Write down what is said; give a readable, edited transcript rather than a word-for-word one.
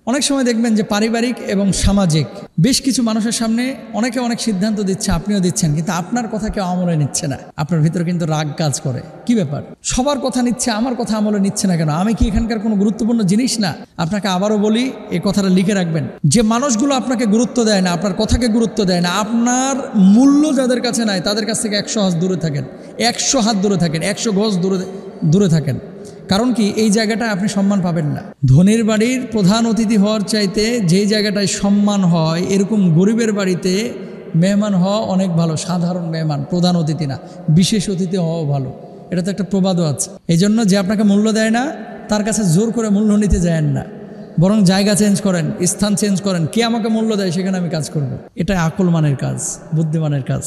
অনেক সময় দেখবেন যে পারিবারিক এবং সামাজিক বেশ কিছু মানুষের সামনে অনেকে অনেক সিদ্ধান্ত দিচ্ছে, আপনিও দিচ্ছেন, কিন্তু আপনার কথা কেউ আমলে নিচ্ছে না। আপনার ভিতরে কিন্তু রাগ কাজ করে, কি ব্যাপার, সবার কথা নিচ্ছে, আমার কথা আমলে নিচ্ছে না কেন? আমি কি এখানকার কোনো গুরুত্বপূর্ণ জিনিস না? আপনাকে আবারও বলি, এই কথাটা লিখে রাখবেন, যে মানুষগুলো আপনাকে গুরুত্ব দেয় না, আপনার কথাকে গুরুত্ব দেয় না, আপনার মূল্য যাদের কাছে নাই তাদের কাছ থেকে 100 হাত দূরে থাকেন, 100 হাত দূরে থাকেন, 100 গজ দূরে থাকেন। কারণ কি, এই জায়গাটায় আপনি সম্মান পাবেন না। ধনীর বাড়ির প্রধান অতিথি হওয়ার চাইতে যেই জায়গাটায় সম্মান হয়, এরকম গরিবের বাড়িতে মেহমান হওয়া অনেক ভালো। সাধারণ মেহমান, প্রধান অতিথি না, বিশেষ অতিথি হওয়াও ভালো। এটা তো একটা প্রবাদও আছে। এই জন্য যে আপনাকে মূল্য দেয় না তার কাছে জোর করে মূল্য নিতে যায়েন না, বরং জায়গা চেঞ্জ করেন, স্থান চেঞ্জ করেন। কে আমাকে মূল্য দেয় সেখানে আমি কাজ করব। এটাই আকলমানের কাজ, বুদ্ধিমানের কাজ।